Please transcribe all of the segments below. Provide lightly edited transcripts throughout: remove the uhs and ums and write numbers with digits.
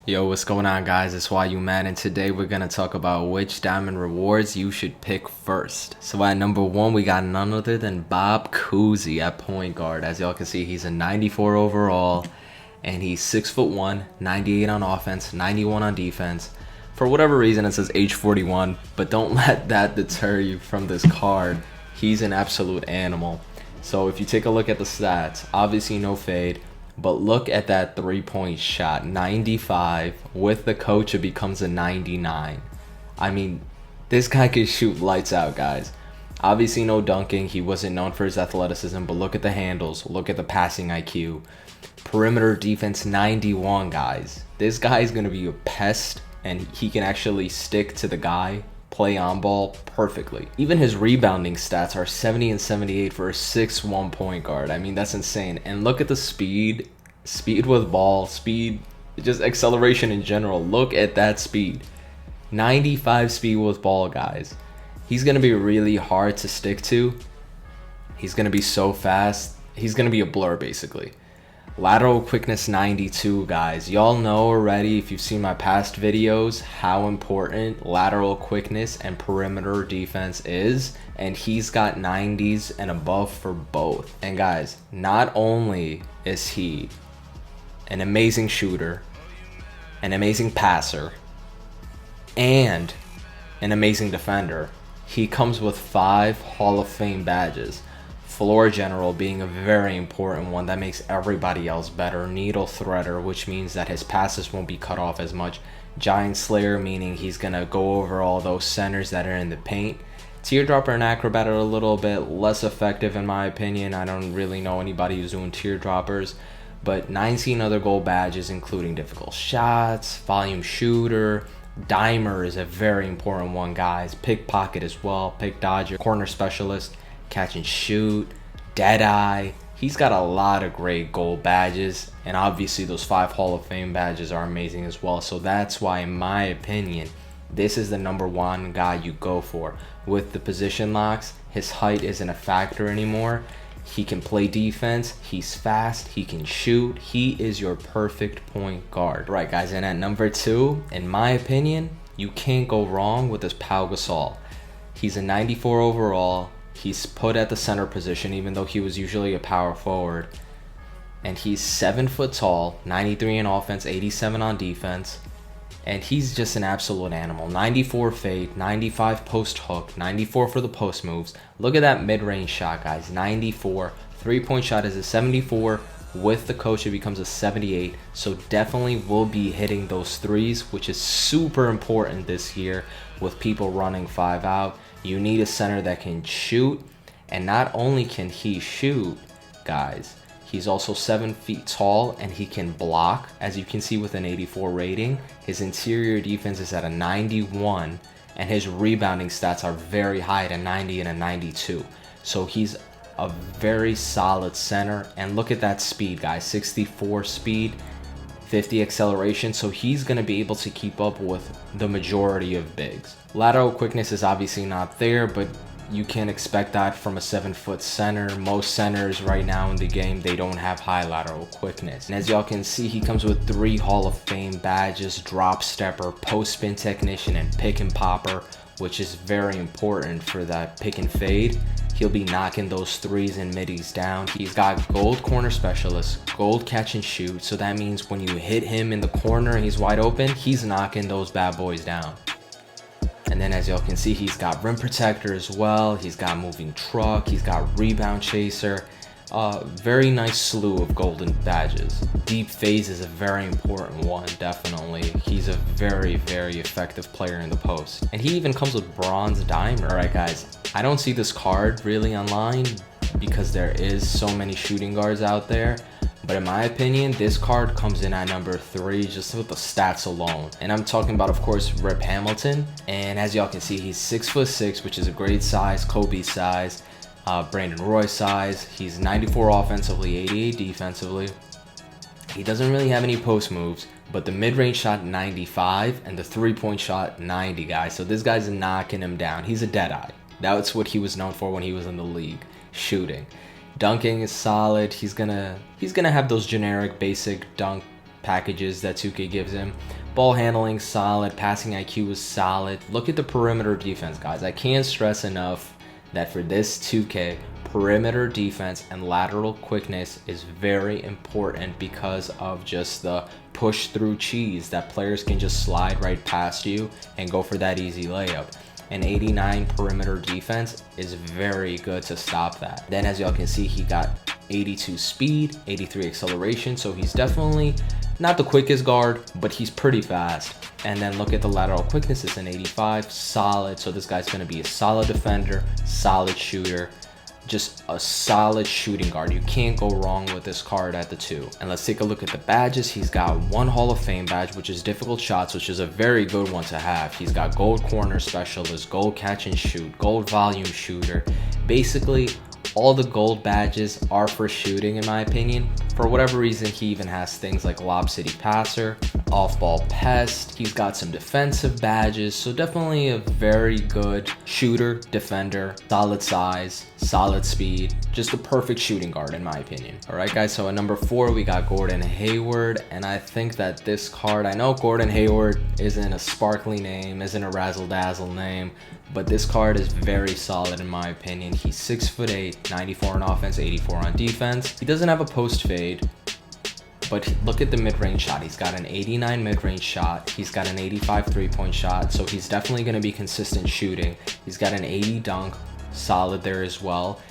Yo, what's going on, guys? It's YU Man, and today we're gonna talk about which diamond rewards you should pick first. So at number one, we got none other than Bob Cousy at point guard. As y'all can see, he's a 94 overall, and he's 6'1", 98 on offense, 91 on defense. For whatever reason, it says age 41, but don't let that deter you from this card. He's an absolute animal. So if you take a look at the stats, obviously no fade. But look at that three-point shot, 95. With the coach, it becomes a 99. I mean, this guy could shoot lights out, guys. Obviously, no dunking. He wasn't known for his athleticism, but look at the handles. Look at the passing IQ. Perimeter defense, 91, guys. This guy is going to be a pest, and he can actually stick to the guy, play on ball perfectly. Even his rebounding stats are 70 and 78 for a 6'1" point guard. I mean, that's insane. And look at the speed with ball, speed, just acceleration in general. Look at that speed. 95 speed with ball, guys. He's going to be really hard to stick to. He's going to be so fast. He's going to be a blur, basically. Lateral quickness, 92, guys. Y'all know already, if you've seen my past videos, how important lateral quickness and perimeter defense is. And he's got 90s and above for both. And guys, not only is he an amazing shooter, an amazing passer, and an amazing defender, he comes with 5 Hall of Fame badges. Floor general being a very important one that makes everybody else better. Needle threader, which means that his passes won't be cut off as much. Giant slayer, meaning he's gonna go over all those centers that are in the paint. Teardropper and acrobat are a little bit less effective in my opinion. I don't really know anybody who's doing teardroppers, but 19 other gold badges, including difficult shots, volume shooter. Dimer is a very important one, guys. Pickpocket as well, pick dodger, corner specialist, catch and shoot, dead eye. He's got a lot of great gold badges, and obviously those 5 Hall of Fame badges are amazing as well. So that's why, in my opinion, this is the number one guy you go for. With the position locks, his height isn't a factor anymore. He can play defense, he's fast, he can shoot. He is your perfect point guard. Right, guys, and at number 2, in my opinion, you can't go wrong with this Pau Gasol. He's a 94 overall. He's put at the center position, even though he was usually a power forward. And he's 7 foot tall, 93 in offense, 87 on defense. And he's just an absolute animal. 94 fade, 95 post hook, 94 for the post moves. Look at that mid-range shot, guys, 94. 3-point shot is a 74. With the coach, it becomes a 78. So definitely will be hitting those threes, which is super important this year with people running 5 out. You need a center that can shoot, and not only can he shoot, guys, he's also 7 feet tall, and he can block, as you can see with an 84 rating. His interior defense is at a 91, and his rebounding stats are very high at a 90 and a 92. So he's a very solid center, and look at that speed, guys, 64 speed, 50 acceleration, so he's going to be able to keep up with the majority of bigs. Lateral quickness is obviously not there, but you can't expect that from a 7-foot center. Most centers right now in the game, they don't have high lateral quickness. And as y'all can see, he comes with 3 Hall of Fame badges: drop stepper, post spin technician, and pick and popper, which is very important for that pick and fade. He'll be knocking those threes and middies down. He's got gold corner specialist, gold catch and shoot. So that means when you hit him in the corner and he's wide open, he's knocking those bad boys down. And then as y'all can see, he's got rim protector as well. He's got moving truck. He's got rebound chaser. Very nice slew of golden badges. Deep phase is a very important one, definitely. He's a very, very effective player in the post. And he even comes with bronze dimer. Alright, guys, I don't see this card really online because there is so many shooting guards out there. But in my opinion, this card comes in at number 3 just with the stats alone. And I'm talking about, of course, Rip Hamilton. And as y'all can see, he's 6'6", which is a great size, Kobe size. Brandon Roy size. He's 94 offensively, 88 defensively. He doesn't really have any post moves, but the mid-range shot 95 and the 3-point shot 90, guys. So this guy's knocking him down. He's a dead eye. That's what he was known for when he was in the league, shooting. Dunking is solid. He's gonna have those generic basic dunk packages that 2K gives him. Ball handling, solid. Passing IQ is solid. Look at the perimeter defense, guys. I can't stress enough that for this 2K, perimeter defense and lateral quickness is very important because of just the push through cheese that players can just slide right past you and go for that easy layup. An 89 perimeter defense is very good to stop that. Then as y'all can see, he got 82 speed, 83 acceleration, so he's definitely not the quickest guard, but he's pretty fast. And then look at the lateral quickness, it's an 85, solid. So this guy's gonna be a solid defender, solid shooter, just a solid shooting guard. You can't go wrong with this card at the 2. And let's take a look at the badges. He's got 1 Hall of Fame badge, which is difficult shots, which is a very good one to have. He's got gold corner specialist, gold catch and shoot, gold volume shooter. Basically, all the gold badges are for shooting in my opinion. For whatever reason, he even has things like Lob City Passer, Off-Ball Pest. He's got some defensive badges, so definitely a very good shooter, defender, solid size, solid speed, just a perfect shooting guard in my opinion. All right, guys, so at number 4, we got Gordon Hayward, and I think that this card, I know Gordon Hayward isn't a sparkly name, isn't a razzle-dazzle name, but this card is very solid in my opinion. He's 6'8", 94 on offense, 84 on defense. He doesn't have a post fade, but look at the mid-range shot. He's got an 89 mid-range shot. He's got an 85 three-point shot, so he's definitely going to be consistent shooting. He's got an 80 dunk, solid there as well.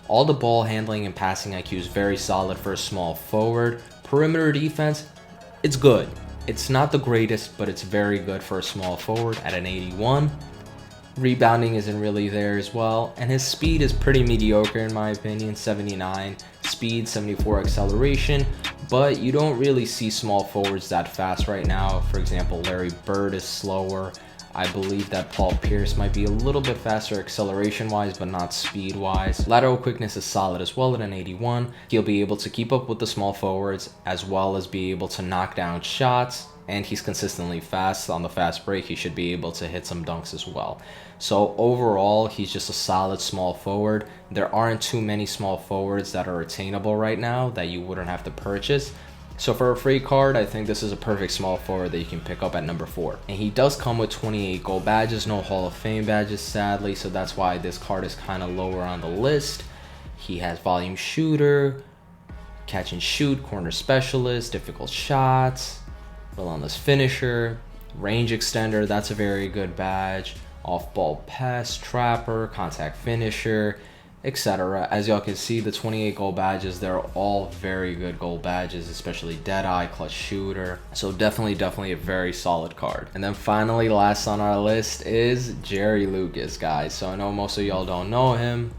All the ball handling and passing IQ is very solid for a small forward. Perimeter defense, it's good. It's not the greatest, but it's very good for a small forward at an 81. Rebounding isn't really there as well, and his speed is pretty mediocre in my opinion. 79 speed, 74 acceleration, but you don't really see small forwards that fast right now. For example, Larry Bird is slower. I believe that Paul Pierce might be a little bit faster acceleration wise, but not speed wise. Lateral quickness is solid as well at an 81. He'll be able to keep up with the small forwards as well as be able to knock down shots, and he's consistently fast. On the fast break, he should be able to hit some dunks as well. So overall, he's just a solid small forward. There aren't too many small forwards that are attainable right now that you wouldn't have to purchase. So for a free card, I think this is a perfect small forward that you can pick up at number 4. And he does come with 28 gold badges, no Hall of Fame badges sadly, so that's why this card is kind of lower on the list. He has volume shooter, catch and shoot, corner specialist, difficult shots, relentless finisher, range extender, that's a very good badge, off-ball pass, trapper, contact finisher, etc. As y'all can see, the 28 gold badges, they're all very good gold badges, especially Deadeye, clutch shooter. So definitely a very solid card. And then finally, last on our list is Jerry Lucas, guys. So I know most of y'all don't know him.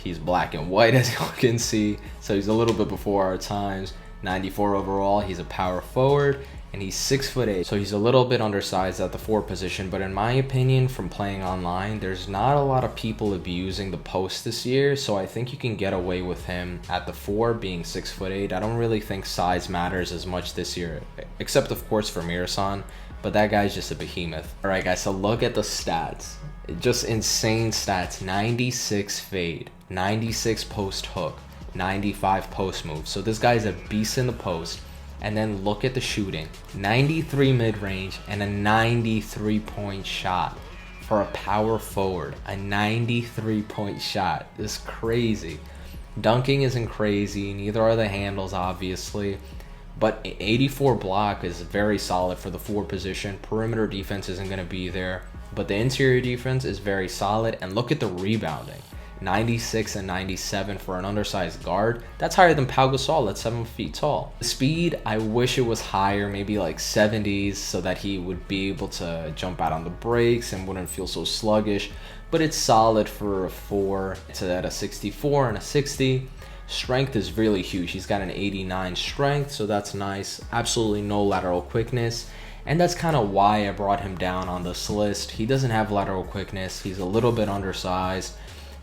He's black and white, as y'all can see. So he's a little bit before our times. 94 overall, he's a power forward, and he's 6'8", so he's a little bit undersized at the 4 position. But in my opinion, from playing online, there's not a lot of people abusing the post this year, so I think you can get away with him at the 4 being 6'8". I don't really think size matters as much this year, except of course for Mirasan, but that guy's just a behemoth. All right, guys, so look at the stats. Just insane stats. 96 fade, 96 post hook, 95 post move. So this guy's a beast in the post. And then look at the shooting, 93 mid-range and a 93 point shot for a power forward. A 93 point shot is crazy. Dunking isn't crazy, neither are the handles obviously, but 84 block is very solid for the 4 position. Perimeter defense isn't going to be there, but the interior defense is very solid. And look at the rebounding, 96 and 97 for an undersized guard. That's higher than Pau Gasol at 7 feet tall. The speed, I wish it was higher, maybe like 70s, so that he would be able to jump out on the breaks and wouldn't feel so sluggish. But it's solid for a 4. It's at a 64 and a 60. Strength is really huge. He's got an 89 strength, so that's nice. Absolutely no lateral quickness. And that's kind of why I brought him down on this list. He doesn't have lateral quickness. He's a little bit undersized.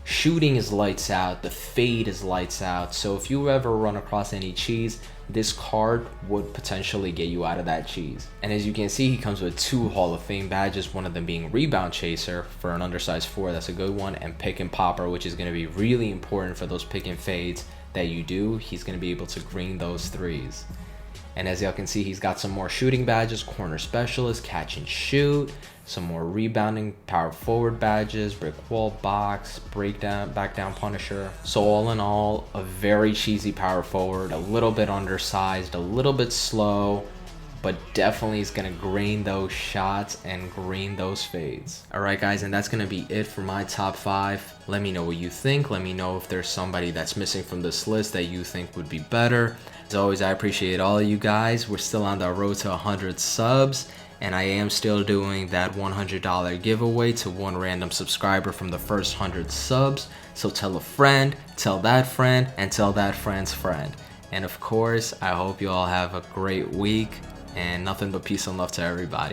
Shooting is lights out, the fade is lights out, so if you ever run across any cheese, this card would potentially get you out of that cheese. And as you can see, he comes with 2 Hall of Fame badges, one of them being Rebound Chaser for an undersized 4, that's a good one, and Pick and Popper, which is going to be really important for those pick and fades that you do. He's going to be able to green those threes. And as y'all can see, he's got some more shooting badges, corner specialist, catch and shoot, some more rebounding, power forward badges, brick wall box, breakdown, back down punisher. So all in all, a very cheesy power forward, a little bit undersized, a little bit slow, but definitely is gonna green those shots and green those fades. All right, guys, and that's gonna be it for my top 5. Let me know what you think. Let me know if there's somebody that's missing from this list that you think would be better. As always, I appreciate all of you guys. We're still on the road to 100 subs, and I am still doing that $100 giveaway to one random subscriber from the first 100 subs. So tell a friend, tell that friend, and tell that friend's friend. And of course, I hope you all have a great week, and nothing but peace and love to everybody.